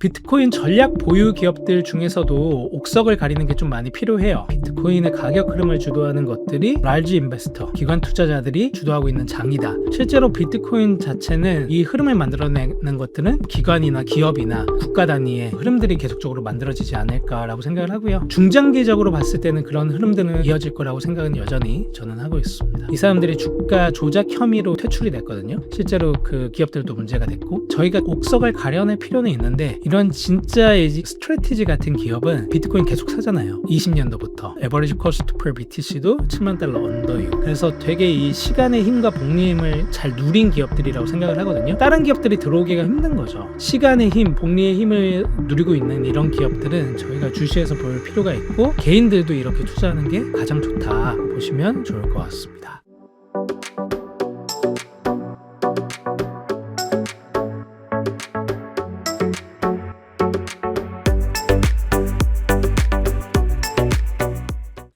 비트코인 전략 보유 기업들 중에서도 옥석을 가리는 게 좀 많이 필요해요. 비트코인의 가격 흐름을 주도하는 것들이 large investor, 기관 투자자들이 주도하고 있는 장이다. 실제로 비트코인 자체는 이 흐름을 만들어내는 것들은 기관이나 기업이나 국가 단위의 흐름들이 계속적으로 만들어지지 않을까라고 생각을 하고요. 중장기적으로 봤을 때는 그런 흐름들은 이어질 거라고 생각은 여전히 저는 하고 있습니다. 이 사람들이 주가 조작 혐의로 퇴출이 됐거든요. 실제로 그 기업들도 문제가 됐고, 저희가 옥석을 가려낼 필요는 있는데 이런 진짜 스트래티지 같은 기업은 비트코인 계속 사잖아요. 20년도부터 에버리지 코스트 per BTC도 $70,000 언더유. 그래서 되게 이 시간의 힘과 복리의 힘을 잘 누린 기업들이라고 생각을 하거든요. 다른 기업들이 들어오기가 힘든 거죠. 시간의 힘, 복리의 힘을 누리고 있는 이런 기업들은 저희가 주시해서 볼 필요가 있고, 개인들도 이렇게 투자하는 게 가장 좋다 보시면 좋을 것 같습니다.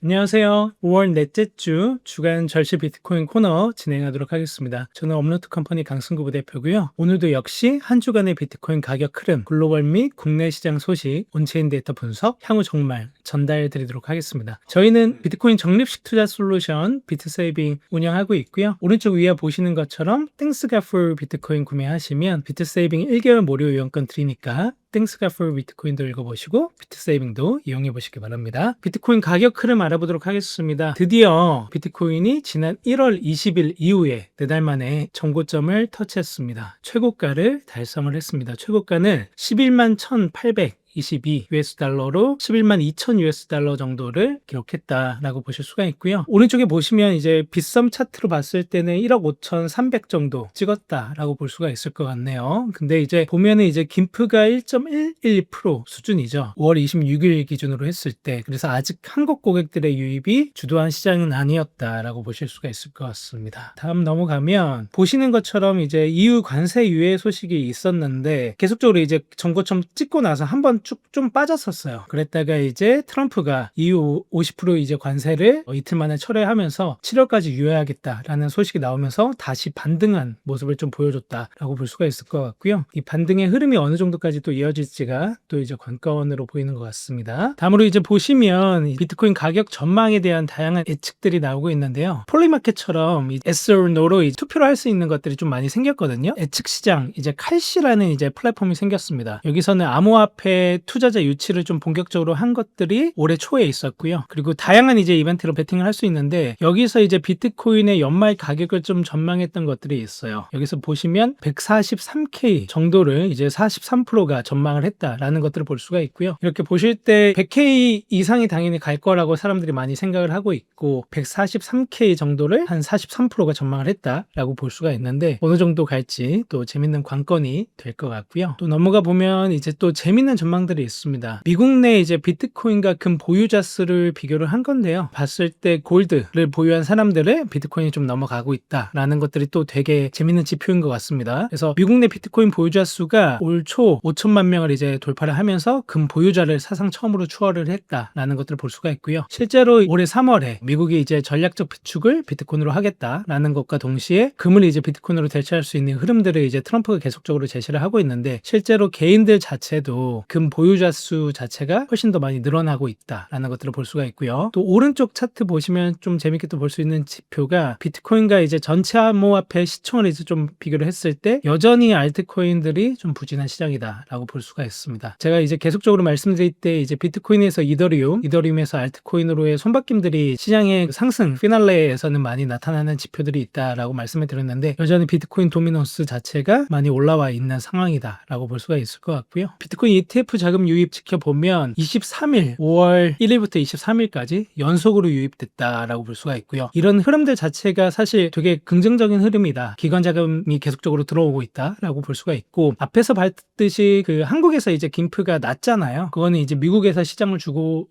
안녕하세요. 5월 넷째 주 주간 절시 비트코인 코너 진행하도록 하겠습니다. 저는 업로드 컴퍼니 강승구 부대표고요. 오늘도 역시 한 주간의 비트코인 가격 흐름, 글로벌 및 국내 시장 소식, 온체인 데이터 분석, 향후 종말 전달 드리도록 하겠습니다. 저희는 비트코인 적립식 투자 솔루션 비트세이빙 운영하고 있고요. 오른쪽 위에 보시는 것처럼 땡스가 풀 비트코인 구매하시면 비트세이빙 1개월 무료 이용권 드리니까 땡스가 풀 비트코인도 읽어보시고 비트세이빙도 이용해 보시기 바랍니다. 비트코인 가격 흐름 알아보도록 하겠습니다. 드디어 비트코인이 지난 1월 20일 이후에 4달 만에 정고점을 터치했습니다. 최고가를 달성을 했습니다. 최고가는 11만 1,822 US 달러로 11만 2천 US 달러 정도를 기록했다라고 보실 수가 있고요. 오른쪽에 보시면 이제 빗썸 차트로 봤을 때는 1억 5,300 정도 찍었다라고 볼 수가 있을 것 같네요. 근데 이제 보면은 이제 김프가 1.11% 수준이죠. 5월 26일 기준으로 했을 때. 그래서 아직 한국 고객들의 유입이 주도한 시장은 아니었다라고 보실 수가 있을 것 같습니다. 다음 넘어가면 보시는 것처럼 이제 EU 관세 유예 소식이 있었는데 계속적으로 이제 정고점 찍고 나서 한번 쭉 좀 빠졌었어요. 그랬다가 이제 트럼프가 EU 50% 이제 관세를 이틀 만에 철회하면서 7월까지 유예하겠다라는 소식이 나오면서 다시 반등한 모습을 좀 보여줬다라고 볼 수가 있을 것 같고요. 이 반등의 흐름이 어느 정도까지 또 이어질지가 또 이제 관건으로 보이는 것 같습니다. 다음으로 이제 보시면 비트코인 가격 전망에 대한 다양한 예측들이 나오고 있는데요. 폴리마켓처럼 yes or no로 투표를 할 수 있는 것들이 좀 많이 생겼거든요. 예측 시장 이제 칼시라는 이제 플랫폼이 생겼습니다. 여기서는 암호화폐 투자자 유치를 좀 본격적으로 한 것들이 올해 초에 있었고요. 그리고 다양한 이제 이벤트로 베팅을 할 수 있는데 여기서 이제 비트코인의 연말 가격을 좀 전망했던 것들이 있어요. 여기서 보시면 143K 정도를 이제 43%가 전망을 했다라는 것들을 볼 수가 있고요. 이렇게 보실 때 100K 이상이 당연히 갈 거라고 사람들이 많이 생각을 하고 있고 143K 정도를 한 43%가 전망을 했다라고 볼 수가 있는데 어느 정도 갈지 또 재밌는 관건이 될 것 같고요. 또 넘어가 보면 이제 또 재밌는 전망들이 있습니다. 미국 내 이제 비트코인과 금 보유자 수를 비교를 한 건데요. 봤을 때 골드를 보유한 사람들의 비트코인이 좀 넘어가고 있다라는 것들이 또 되게 재밌는 지표인 것 같습니다. 그래서 미국 내 비트코인 보유자 수가 올 초 5천만 명을 이제 돌파를 하면서 금 보유자를 사상 처음으로 추월을 했다라는 것들을 볼 수가 있고요. 실제로 올해 3월에 미국이 이제 전략적 비축을 비트코인으로 하겠다라는 것과 동시에 금을 이제 비트코인으로 대체할 수 있는 흐름들을 이제 트럼프가 계속적으로 제시를 하고 있는데 실제로 개인들 자체도 금 보유자 수 자체가 훨씬 더 많이 늘어나고 있다라는 것들을 볼 수가 있고요. 또 오른쪽 차트 보시면 좀 재밌게 또 볼 수 있는 지표가 비트코인과 이제 전체 암호화폐 시총을 이제 좀 비교를 했을 때 여전히 알트코인들이 좀 부진한 시장이다라고 볼 수가 있습니다. 제가 이제 계속적으로 말씀드릴 때 이제 비트코인에서 이더리움에서 알트코인으로의 손바뀜들이 시장의 상승 피날레에서는 많이 나타나는 지표들이 있다라고 말씀을 드렸는데 여전히 비트코인 도미넌스 자체가 많이 올라와 있는 상황이다라고 볼 수가 있을 것 같고요. 비트코인 ETF 자금 유입 지켜보면 23일 5월 1일부터 23일까지 연속으로 유입됐다라고 볼 수가 있고요. 이런 흐름들 자체가 사실 되게 긍정적인 흐름이다. 기관 자금이 계속적으로 들어오고 있다라고 볼 수가 있고 앞에서 봤듯이 그 한국에서 이제 김프가 낮잖아요. 그거는 이제 미국에서 시장을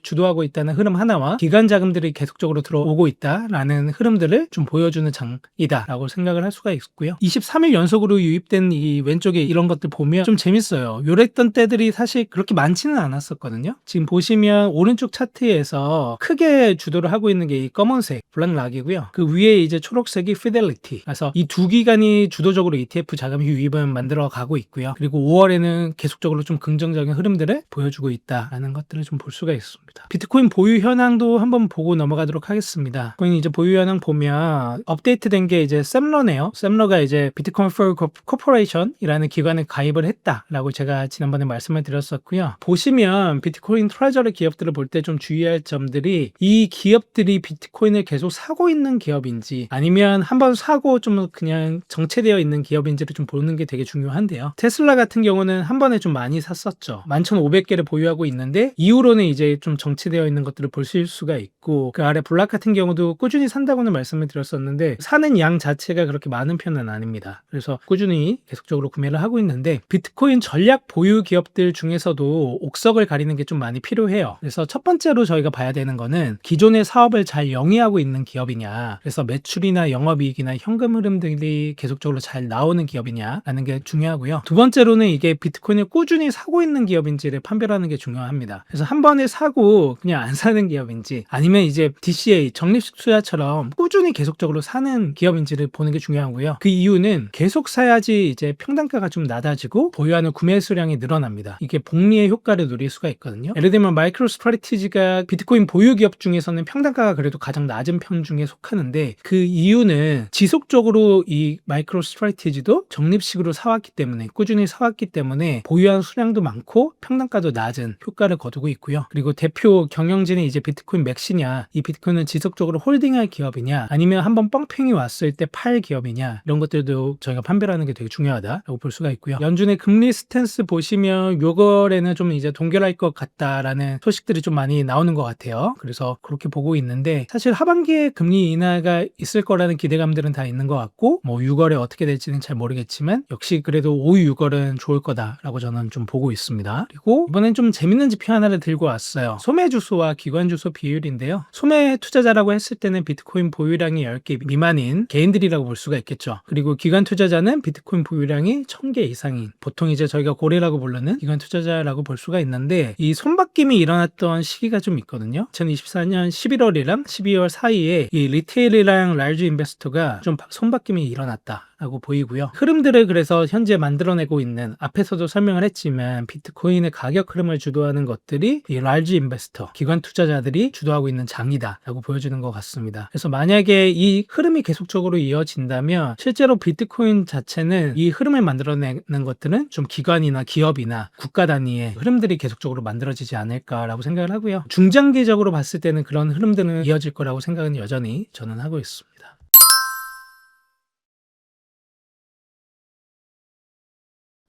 주도하고 있다는 흐름 하나와 기관 자금들이 계속적으로 들어오고 있다라는 흐름들을 좀 보여주는 장이다라고 생각을 할 수가 있고요. 23일 연속으로 유입된 이 왼쪽에 이런 것들 보면 좀 재밌어요. 요랬던 때들이 사실 그렇게 많지는 않았었거든요. 지금 보시면 오른쪽 차트에서 크게 주도를 하고 있는 게 이 검은색 블랙락이고요. 그 위에 이제 초록색이 피델리티. 그래서 이 두 기관이 주도적으로 ETF 자금 유입을 만들어 가고 있고요. 그리고 5월에는 계속적으로 좀 긍정적인 흐름들을 보여주고 있다라는 것들을 좀 볼 수가 있습니다. 비트코인 보유 현황도 한번 보고 넘어가도록 하겠습니다. 비트코인 이제 보유 현황 보면 업데이트된 게 이제 셈러네요. 셈러가 이제 비트코인 for Corporation이라는 기관에 가입을 했다라고 제가 지난번에 말씀을 드렸었고요. 보시면 비트코인 트레저리 기업들을 볼 때 좀 주의할 점들이 이 기업들이 비트코인을 계속 사고 있는 기업인지 아니면 한번 사고 좀 그냥 정체되어 있는 기업인지를 좀 보는 게 되게 중요한데요. 테슬라 같은 경우는 한 번에 좀 많이 샀었죠. 11,500개를 보유하고 있는데 이후로는 이제 좀 정체되어 있는 것들을 보실 수가 있고 그 아래 블락 같은 경우도 꾸준히 산다고는 말씀을 드렸었는데 사는 양 자체가 그렇게 많은 편은 아닙니다. 그래서 꾸준히 계속적으로 구매를 하고 있는데 비트코인 전략 보유 기업들 중에서도 옥석을 가리는 게 좀 많이 필요해요. 그래서 첫 번째로 저희가 봐야 되는 거는 기존의 사업을 잘 영위하고 있는 기업이냐, 그래서 매출이나 영업이익이나 현금 흐름들이 계속적으로 잘 나오는 기업이냐라는 게 중요하고요. 두 번째로는 이게 비트코인을 꾸준히 사고 있는 기업인지를 판별하는 게 중요합니다. 그래서 한 번에 사고 그냥 안 사는 기업인지 아니면 이제 DCA 적립식 투자처럼 꾸준히 계속적으로 사는 기업인지를 보는 게 중요하고요. 그 이유는 계속 사야지 이제 평단가가 좀 낮아지고 보유하는 구매 수량이 늘어납니다. 이게 복리의 효과를 누릴 수가 있거든요. 예를 들면 마이크로 스트래티지가 비트코인 보유 기업 중에서는 평단가가 그래도 가장 낮은 편 중에 속하는데 그 이유는 지속적으로 이 마이크로 스트래티지도 적립식으로 사왔기 때문에 꾸준히 사왔기 때문에 보유한 수량도 많고 평단가도 낮은 효과를 거두고 있고요. 그리고 대표 경영진이 이제 비트코인 맥시냐, 이 비트코인은 지속적으로 홀딩할 기업이냐 아니면 한번 뻥평이 왔을 때 팔 기업이냐 이런 것들도 저희가 판별하는 게 되게 중요하다라고 볼 수가 있고요. 연준의 금리 스탠스 보시면 6월에는 좀 이제 동결할 것 같다라는 소식들이 좀 많이 나오는 것 같아요. 그래서 그렇게 보고 있는데 사실 하반기에 금리 인하가 있을 거라는 기대감들은 다 있는 것 같고 뭐 6월에 어떻게 될지는 잘 모르겠지만 역시 그래도 5, 6월은 좋을 거다라고 저는 좀 보고 있습니다. 그리고 이번엔 좀 재밌는 지표 하나를 들고 왔어요. 소매 주소와 기관 주소 비율인데요. 소매 투자자라고 했을 때는 비트코인 보유량이 10개 미만인 개인들이라고 볼 수가 있겠죠. 그리고 기관 투자자는 비트코인 보유량이 1000개 이상인 보통 이제 저희가 고래라고 부르는 기관 투자자라고 볼 수가 있는데 이 손바뀜이 일어났던 시기가 좀 있거든요. 2024년 11월이랑 12월 사이에 이 리테일이랑 라지 인베스터가 좀 손바뀜이 일어났다라고 보이고요. 흐름들을 그래서 현재 만들어내고 있는 앞에서도 설명을 했지만 비트코인의 가격 흐름을 주도하는 것들이 이 라지 인베스터, 기관 투자자들이 주도하고 있는 장이다라고 보여주는 것 같습니다. 그래서 만약에 이 흐름이 계속적으로 이어진다면 실제로 비트코인 자체는 이 흐름을 만들어내는 것들은 좀 기관이나 기업이나 국가 단위의 흐름들이 계속적으로 만들어지지 않을까라고 생각을 하고요. 중장기적으로 봤을 때는 그런 흐름들은 이어질 거라고 생각은 여전히 저는 하고 있습니다.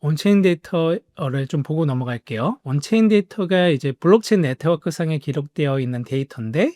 온체인 데이터를 좀 보고 넘어갈게요. 온체인 데이터가 이제 블록체인 네트워크상에 기록되어 있는 데이터인데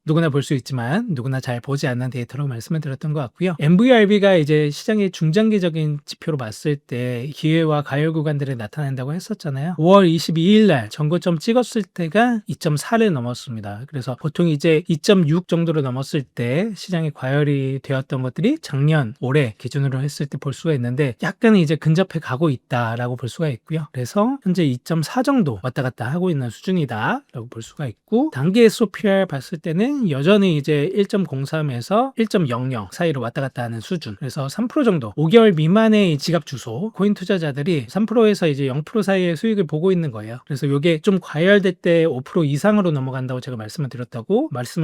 누구나 볼 수 있지만 누구나 잘 보지 않는 데이터라고 말씀을 드렸던 것 같고요. MVRB가 이제 시장의 중장기적인 지표로 봤을 때 기회와 가열 구간들이 나타난다고 했었잖아요. 5월 22일 날 전고점 찍었을 때가 2.4를 넘었습니다. 그래서 보통 이제 2.6 정도로 넘었을 때 시장이 과열이 되었던 것들이 작년, 올해 기준으로 했을 때 볼 수가 있는데 약간 이제 근접해 가고 있다라고 볼 수가 있고요. 그래서 현재 2.4 정도 왔다 갔다 하고 있는 수준이다라고 볼 수가 있고 단기 SOPR 봤을 때는 여전히 이제 1.03에서 1.00 사이로 왔다 갔다 하는 수준. 그래서 3% 정도 5개월 미만의 지갑 주소 코인 투자자들이 3%에서 이제 0% 사이의 수익을 보고 있는 거예요. 그래서 이게 좀 과열될 때 5% 이상으로 넘어간다고 제가 말씀을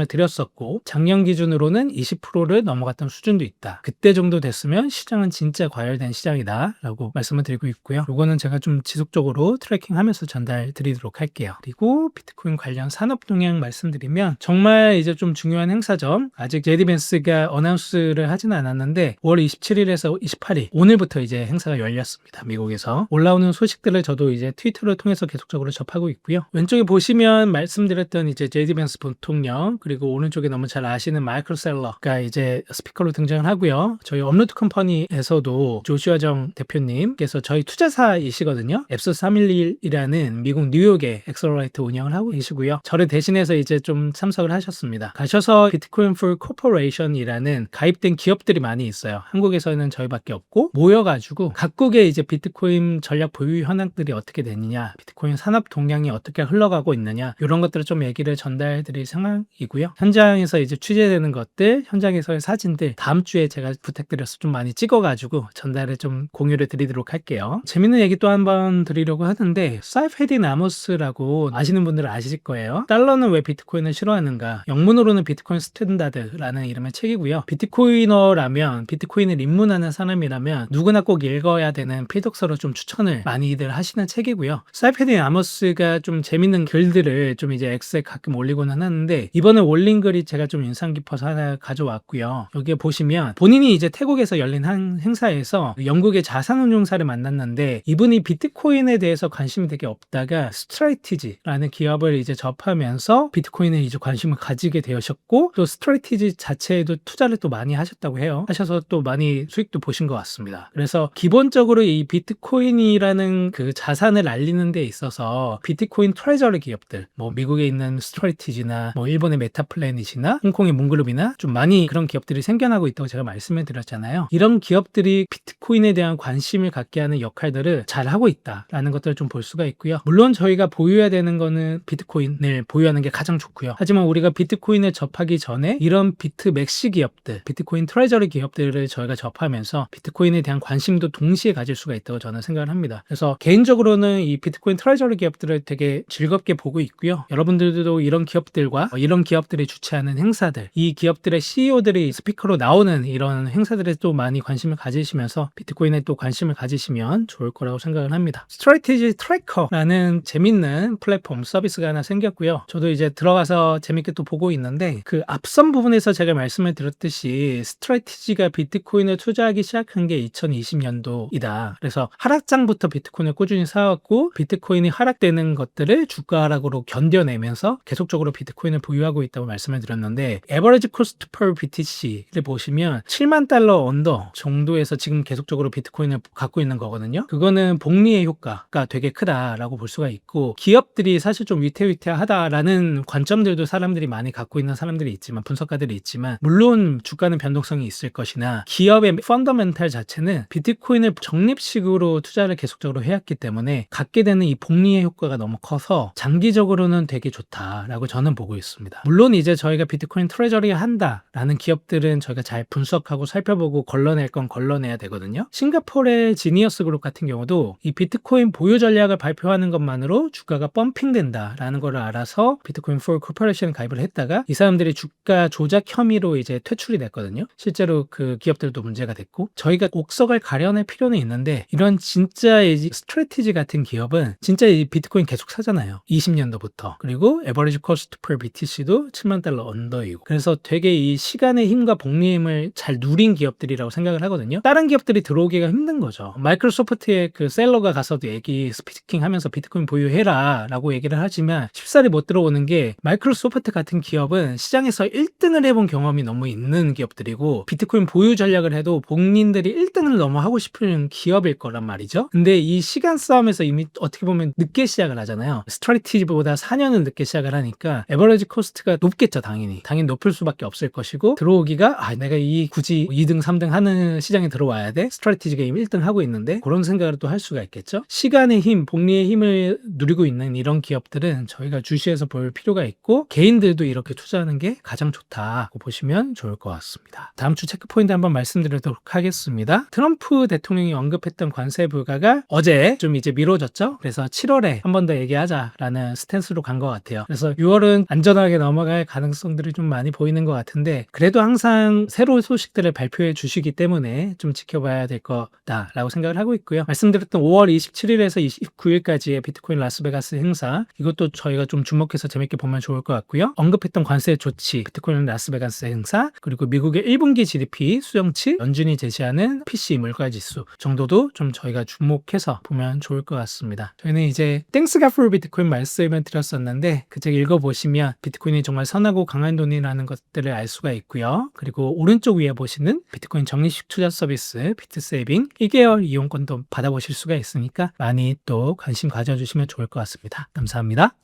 드렸었고 작년 기준으로는 20%를 넘어갔던 수준도 있다. 그때 정도 됐으면 시장은 진짜 과열된 시장이다 라고 말씀을 드리고 있고요. 이거는 제가 좀 지속적으로 트래킹하면서 전달 드리도록 할게요. 그리고 비트코인 관련 산업 동향 말씀드리면 정말 이제 좀 중요한 행사점 아직 제디 벤스가 어나운스를 하지는 않았는데 5월 27일에서 28일 오늘부터 이제 행사가 열렸습니다. 미국에서 올라오는 소식들을 저도 이제 트위터를 통해서 계속적으로 접하고 있고요. 왼쪽에 보시면 말씀드렸던 이제 제디 벤스 부통령 그리고 오른쪽에 너무 잘 아시는 마이클 셀러가 이제 스피커로 등장을 하고요. 저희 업로드 컴퍼니에서도 조슈아 정 대표님께서 저희 투자사이시거든요. 앱스 311이라는 미국 뉴욕의 엑셀러레이터 운영을 하고 계시고요. 저를 대신해서 이제 좀 참석을 하셨습니다. 가셨습니다. 가셔서 비트코인 풀 코퍼레이션이라는 가입된 기업들이 많이 있어요. 한국에서는 저희밖에 없고 모여가지고 각국의 이제 비트코인 전략 보유 현황들이 어떻게 되느냐, 비트코인 산업 동향이 어떻게 흘러가고 있느냐, 이런 것들을 좀 얘기를 전달드릴 상황이고요. 현장에서 이제 취재되는 것들, 현장에서의 사진들 다음 주에 제가 부탁드려서 좀 많이 찍어가지고 전달을 좀 공유를 드리도록 할게요. 재밌는 얘기 또 한번 드리려고 하는데, 사이페디 나모스라고 아시는 분들은 아실 거예요. 달러는 왜 비트코인을 싫어하는가, 영문으로는 비트코인 스탠다드라는 이름의 책이고요. 비트코이너라면, 비트코인을 입문하는 사람이라면 누구나 꼭 읽어야 되는 필독서로 좀 추천을 많이들 하시는 책이고요. 사이페디 나모스가 좀 재밌는 글들을 좀 이제 X에 가끔 올리고는 하는데, 이번에 올린 글이 제가 좀 인상 깊어서 하나 가져왔고요. 여기에 보시면 본인이 이제 태국에서 열린 한 행사에서 영국의 자산운용사를 만났는데, 이분이 비트코인에 대해서 관심이 되게 없다가 스트레이티지라는 기업을 이제 접하면서 비트코인에 이제 관심을 가지게 되셨고, 또 스트레이티지 자체에도 투자를 또 많이 하셨다고 해요. 하셔서 또 많이 수익도 보신 것 같습니다. 그래서 기본적으로 이 비트코인이라는 그 자산을 알리는 데 있어서 비트코인 트레저리 기업들, 뭐 미국에 있는 스트레이티지나 뭐 일본의 메타플래닛이나 홍콩의 문그룹이나 좀 많이 그런 기업들이 생겨나고 있다고 제가 말씀을 드렸잖아요. 이런 기업들이 비트코인에 대한 관심을 갖게 하는 역할들을 잘 하고 있다라는 것들을 좀 볼 수가 있고요. 물론 저희가 보유해야 되는 거는 비트코인을 보유하는 게 가장 좋고요. 하지만 우리가 비트코인을 접하기 전에 이런 비트 맥시 기업들, 비트코인 트레저리 기업들을 저희가 접하면서 비트코인에 대한 관심도 동시에 가질 수가 있다고 저는 생각을 합니다. 그래서 개인적으로는 이 비트코인 트레저리 기업들을 되게 즐겁게 보고 있고요. 여러분들도 이런 기업들과 이런 기업들이 주최하는 행사들, 이 기업들의 CEO들이 스피커로 나오는 이런 행사들에 또 많이 관심을 가지시면서 비트코인에 또 관심을 가지시면 좋을 거라고 생각을 합니다. 스트레이티지 트래커라는 재밌는 플랫폼 서비스가 하나 생겼고요. 저도 이제 들어가서 재밌게 또 보고 있는데, 그 앞선 부분에서 제가 말씀을 드렸듯이 스트레이티지가 비트코인을 투자하기 시작한 게 2020년도이다. 그래서 하락장부터 비트코인을 꾸준히 사왔고, 비트코인이 하락되는 것들을 주가 하락으로 견뎌내면서 계속적으로 비트코인을 보유하고 있다고 말씀을 드렸는데, 에버리지 코스트 per BTC를 보시면 7만 달러 언더 정도에서 지금 계속적으로 비트코인을 갖고 있는 거거든요. 그거는 복리의 효과가 되게 크다라고 볼 수가 있고, 기업들이 사실 좀 위태위태하다라는 관점들도 사람들이 많이 갖고 있는 사람들이 있지만, 분석가들이 있지만, 물론 주가는 변동성이 있을 것이나 기업의 펀더멘탈 자체는 비트코인을 적립식으로 투자를 계속적으로 해왔기 때문에 갖게 되는 이 복리의 효과가 너무 커서 장기적으로는 되게 좋다라고 저는 보고 있습니다. 물론 이제 저희가 비트코인 트레저리 한다라는 기업들은 저희가 잘 분석하고 살펴보고 걸러낼 건 걸러내야 되거든요. 싱가포르의 지니어스 그룹 같은 경우도 이 비트코인 보유 전략을 발표하는 것만으로 주가가 펌핑된다라는 걸 알아서 비트코인 풀 코퍼레이션 가입을 했다가, 이 사람들이 주가 조작 혐의로 이제 퇴출이 됐거든요. 실제로 그 기업들도 문제가 됐고, 저희가 옥석을 가려낼 필요는 있는데, 이런 진짜 스트레티지 같은 기업은 진짜 이 비트코인 계속 사잖아요. 20년도부터. 그리고 에버리지 코스트 per BTC도 7만 달러 언더이고, 그래서 되게 이 시간의 힘과 복리의 힘을 잘 누린 기업들이라고 생각을 하거든요. 다른 기업들이 들어오기가 힘든 거죠. 마이크로소프트의 그 셀러가 가서도 스피킹 하면서 비트코인 보유해라 라고 얘기를 하지만 쉽사리 못 들어오는 게, 마이크로소프트 같은 기업은 시장에서 1등을 해본 경험이 너무 있는 기업들이고, 비트코인 보유 전략을 해도 본인들이 1등을 너무 하고 싶은 기업일 거란 말이죠. 근데 이 시간 싸움에서 이미 어떻게 보면 늦게 시작을 하잖아요. 스트레티지보다 4년은 늦게 시작을 하니까 에버리지 코스트가 높겠죠. 당연히 높을 수밖에 없을 것이고, 들어오기가 내가 굳이 2등 3등 하는 시장에 들어와야 돼? 스트레티지가 이미 1등 하고 있는데, 그런 생각을 또 할 수가 있겠죠. 시간의 힘, 복리의 힘을 누리고 있는 이런 기업들은 저희가 주시해서 볼 필요가 있고, 개인들도 이렇게 투자하는 게 가장 좋다고 보시면 좋을 것 같습니다. 다음 주 체크포인트 한번 말씀드리도록 하겠습니다. 트럼프 대통령이 언급했던 관세 불가가 어제 좀 이제 미뤄졌죠. 그래서 7월에 한 번 더 얘기하자라는 스탠스로 간 것 같아요. 그래서 6월은 안전하게 넘어갈 가능성들이 좀 많이 보이는 것 같은데, 그래도 항상 새로운 소식들을 발표해 주시기 때문에 좀 지켜봐야 될 거다라고 생각을 하고 있고요. 말씀드렸던 5월 27일에서 29일까지의 비트코인 라스베가스 행사, 이것도 저희가 좀 주목해서 재밌게 보면 좋을 것 같고요. 언급했던 관세 조치, 비트코인 라스베가스 행사, 그리고 미국의 1분기 GDP 수정치, 연준이 제시하는 PC 물가지수 정도도 좀 저희가 주목해서 보면 좋을 것 같습니다. 저희는 이제 땡스 갓 폴 비트코인 말씀을 드렸었는데, 그 책 읽어보시면 비트코인이 정말 선하고 강한 돈이라는 것들을 알 수가 있고요. 그리고 오른쪽 위에 보시는 비트코인 적립식 투자 서비스 비트세이빙 1개월 이용권도 받아보실 수가 있으니까 많이 또 관심 가져주시면 좋을 것 같습니다. 감사합니다.